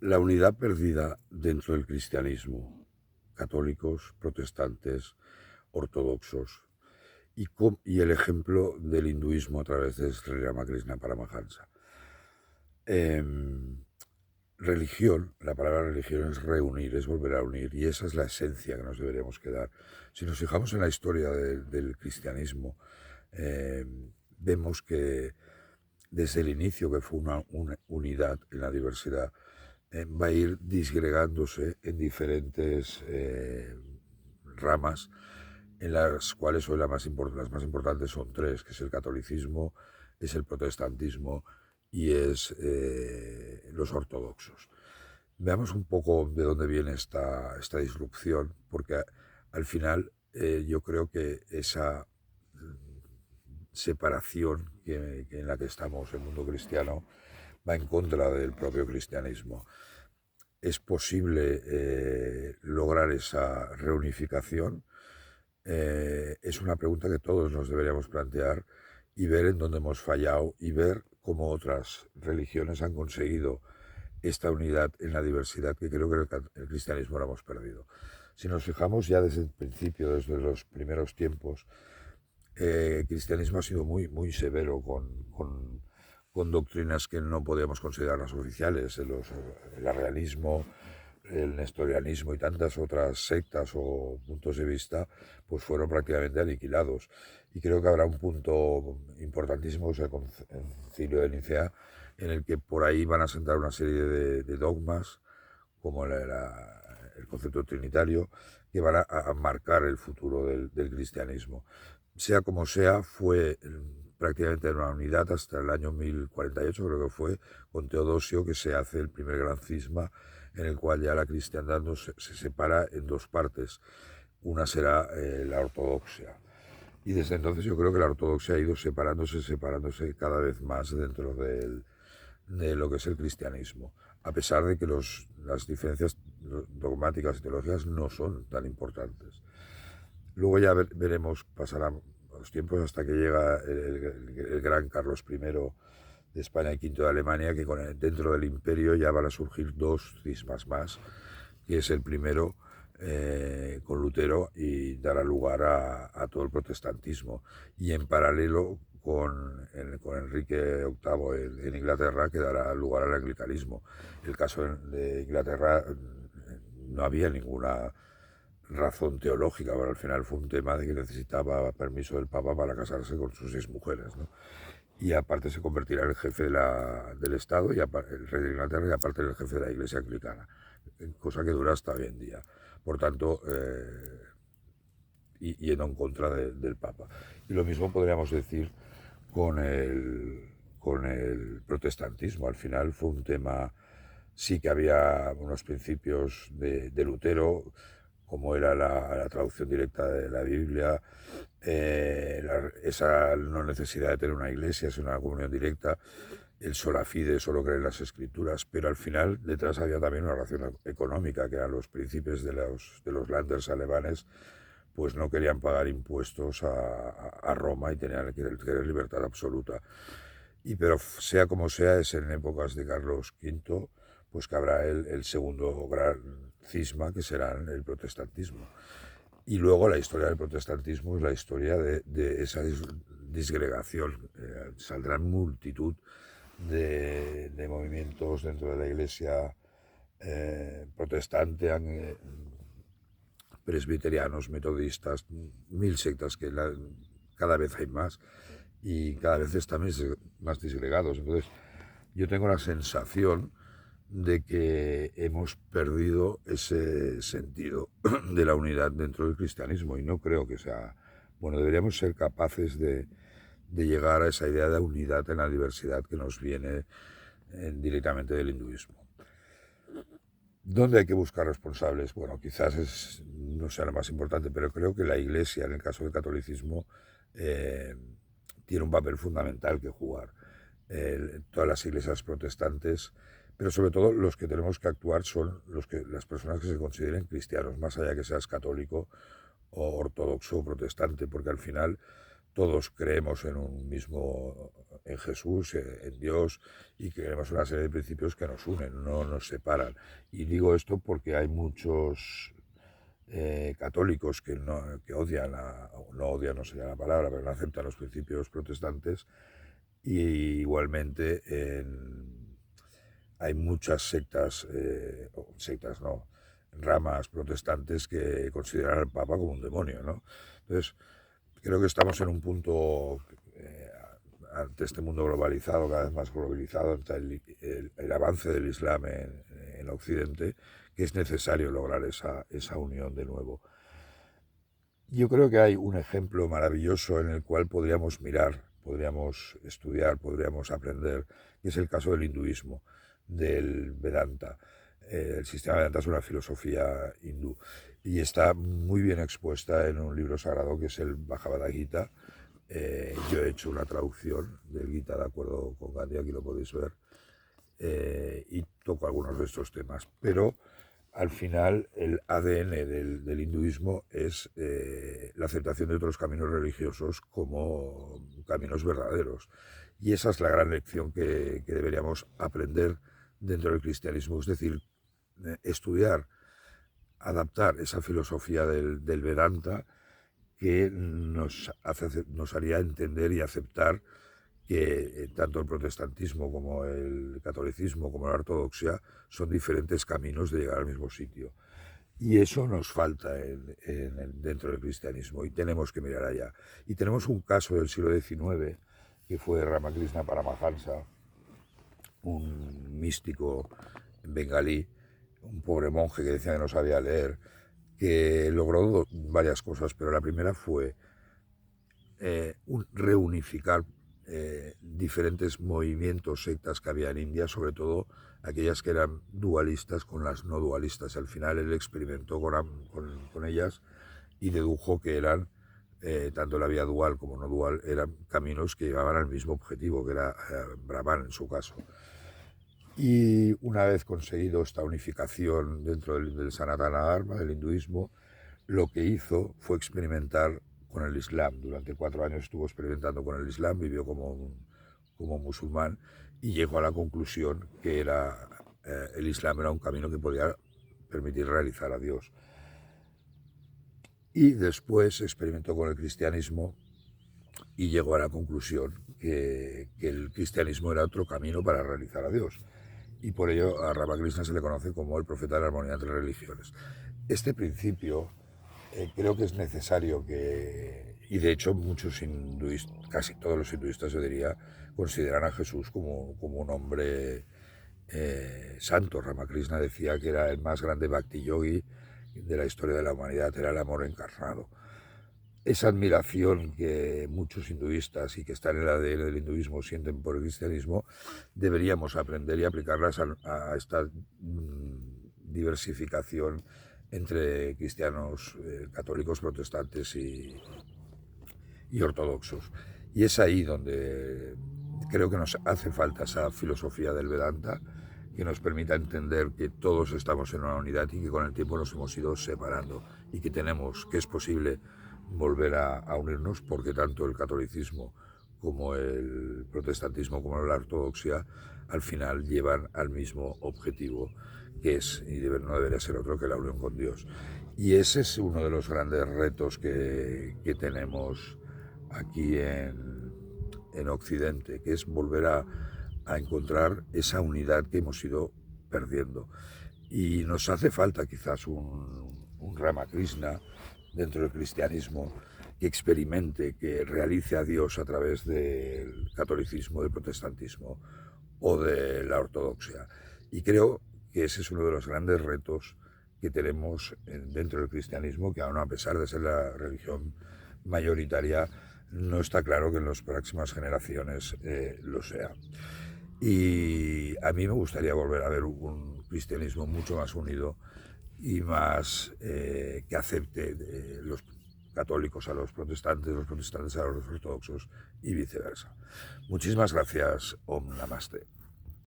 La unidad perdida dentro del cristianismo, católicos, protestantes, ortodoxos, y el ejemplo del hinduismo a través de Sri Ramakrishna Paramahansa. Em, Religión, la palabra religión es reunir, es volver a unir, y esa es la esencia que nos deberíamos quedar. Si nos fijamos en la historia del cristianismo, vemos que desde el inicio, que fue una unidad en la diversidad, va a ir disgregándose en diferentes ramas, en las cuales hoy las más importantes son tres, que es el catolicismo, es el protestantismo y es los ortodoxos. Veamos un poco de dónde viene esta disrupción, porque al final yo creo que esa separación que en la que estamos, el mundo cristiano, va en contra del propio cristianismo. ¿Es posible lograr esa reunificación? Es una pregunta que todos nos deberíamos plantear y ver en dónde hemos fallado y ver cómo otras religiones han conseguido esta unidad en la diversidad que creo que el cristianismo lo hemos perdido. Si nos fijamos ya desde el principio, desde los primeros tiempos, el cristianismo ha sido muy severo con doctrinas que no podíamos considerarlas oficiales, el arrianismo, el nestorianismo y tantas otras sectas o puntos de vista, pues fueron prácticamente aniquilados. Y creo que habrá un punto importantísimo, es el concilio de Nicea, en el que por ahí van a sentar una serie de dogmas, como el concepto trinitario, que van a marcar el futuro del cristianismo. Sea como sea, fue prácticamente una unidad hasta el año 1048, creo que fue, con Teodosio, que se hace el primer gran cisma, en el cual ya la cristiandad se separa en dos partes. Una será la ortodoxia. Y desde entonces yo creo que la ortodoxia ha ido separándose cada vez más dentro de lo que es el cristianismo, a pesar de que las diferencias dogmáticas y teológicas no son tan importantes. Luego ya veremos, pasarán los tiempos hasta que llega el gran Carlos I de España y V de Alemania, que dentro del imperio ya van a surgir dos cismas más, que es el primero con Lutero y dará lugar a todo el protestantismo. Y en paralelo con Enrique VIII en Inglaterra, que dará lugar al anglicanismo. El caso de Inglaterra no había ninguna razón teológica, pero al final fue un tema de que necesitaba permiso del Papa para casarse con sus 6 mujeres, ¿no? Y aparte se convertirá en el jefe del Estado, y el rey de Inglaterra, y aparte en el jefe de la Iglesia anglicana, cosa que dura hasta hoy en día. Por tanto, yendo en contra del Papa. Y lo mismo podríamos decir con el protestantismo. Al final fue un tema, sí que había unos principios de Lutero, como era la traducción directa de la Biblia, esa no necesidad de tener una iglesia, sino una comunión directa, el sola fide, solo creer en las escrituras, pero al final detrás había también una razón económica, que eran los príncipes de los Landers alemanes, pues no querían pagar impuestos a Roma y tenían que querer libertad absoluta. Pero sea como sea, es en épocas de Carlos V, pues que habrá el segundo gran cisma, que será el protestantismo. Y luego la historia del protestantismo es la historia de esa disgregación. Saldrán multitud de movimientos dentro de la iglesia protestante, presbiterianos, metodistas, mil sectas que cada vez hay más y cada vez están más disgregados. Entonces, yo tengo la sensación de que hemos perdido ese sentido de la unidad dentro del cristianismo, y no creo que sea bueno. Deberíamos ser capaces de llegar a esa idea de unidad en la diversidad que nos viene directamente del hinduismo. ¿Dónde hay que buscar responsables? Bueno, quizás no sea lo más importante, pero creo que la Iglesia, en el caso del catolicismo, tiene un papel fundamental que jugar. Todas las iglesias protestantes, pero sobre todo los que tenemos que actuar son las personas que se consideren cristianos, más allá que seas católico o ortodoxo o protestante, porque al final todos creemos en Jesús, en Dios, y creemos una serie de principios que nos unen, no nos separan. Y digo esto porque hay muchos católicos que odian, no odian, no sería la palabra, pero no aceptan los principios protestantes, y igualmente hay muchas sectas no, ramas protestantes que consideran al Papa como un demonio, ¿no? Entonces, creo que estamos en un punto, ante este mundo globalizado, cada vez más globalizado, ante el avance del Islam en Occidente, que es necesario lograr esa unión de nuevo. Yo creo que hay un ejemplo maravilloso en el cual podríamos mirar, podríamos estudiar, podríamos aprender, que es el caso del hinduismo, del Vedanta. El sistema Vedanta es una filosofía hindú y está muy bien expuesta en un libro sagrado que es el Bhagavad Gita. Yo he hecho una traducción del Gita de acuerdo con Gandhi, aquí lo podéis ver, y toco algunos de estos temas, pero al final el ADN del hinduismo es la aceptación de otros caminos religiosos como caminos verdaderos. Y esa es la gran lección que deberíamos aprender dentro del cristianismo, es decir, estudiar, adaptar esa filosofía del Vedanta que nos haría entender y aceptar que tanto el protestantismo como el catolicismo como la ortodoxia son diferentes caminos de llegar al mismo sitio. Y eso nos falta dentro del cristianismo y tenemos que mirar allá. Y tenemos un caso del siglo XIX que fue Ramakrishna Paramahansa, un místico bengalí, un pobre monje que decía que no sabía leer, que logró varias cosas, pero la primera fue reunificar diferentes movimientos, sectas que había en India, sobre todo aquellas que eran dualistas con las no dualistas. Al final él experimentó con ellas y dedujo que eran, tanto la vía dual como no dual, eran caminos que llevaban al mismo objetivo, que era Brahman en su caso. Y una vez conseguido esta unificación dentro del Sanatana Dharma, del hinduismo, lo que hizo fue experimentar con el Islam. Durante 4 años estuvo experimentando con el Islam, vivió como musulmán y llegó a la conclusión que el Islam era un camino que podía permitir realizar a Dios. Y después experimentó con el cristianismo y llegó a la conclusión que el cristianismo era otro camino para realizar a Dios. Y por ello a Ramakrishna se le conoce como el profeta de la armonía entre religiones. Este principio creo que es necesario y de hecho muchos hinduistas, casi todos los hinduistas yo diría, consideran a Jesús como un hombre santo. Ramakrishna decía que era el más grande bhakti yogi de la historia de la humanidad, era el amor encarnado. Esa admiración que muchos hinduistas y que están en el ADN del hinduismo sienten por el cristianismo, deberíamos aprender y aplicarlas a esta diversificación entre cristianos, católicos, protestantes y ortodoxos. Y es ahí donde creo que nos hace falta esa filosofía del Vedanta que nos permita entender que todos estamos en una unidad y que con el tiempo nos hemos ido separando y que es posible volver a unirnos, porque tanto el catolicismo como el protestantismo como la ortodoxia al final llevan al mismo objetivo, que es, y no debería ser otro, que la unión con Dios. Y ese es uno de los grandes retos que tenemos aquí en Occidente, que es volver a encontrar esa unidad que hemos ido perdiendo. Y nos hace falta quizás un Ramakrishna dentro del cristianismo que experimente, que realice a Dios a través del catolicismo, del protestantismo o de la ortodoxia. Y creo que ese es uno de los grandes retos que tenemos dentro del cristianismo, que aún a pesar de ser la religión mayoritaria, no está claro que en las próximas generaciones lo sea. Y a mí me gustaría volver a ver un cristianismo mucho más unido y más que acepte los católicos a los protestantes a los ortodoxos y viceversa. Muchísimas gracias. Om Namaste.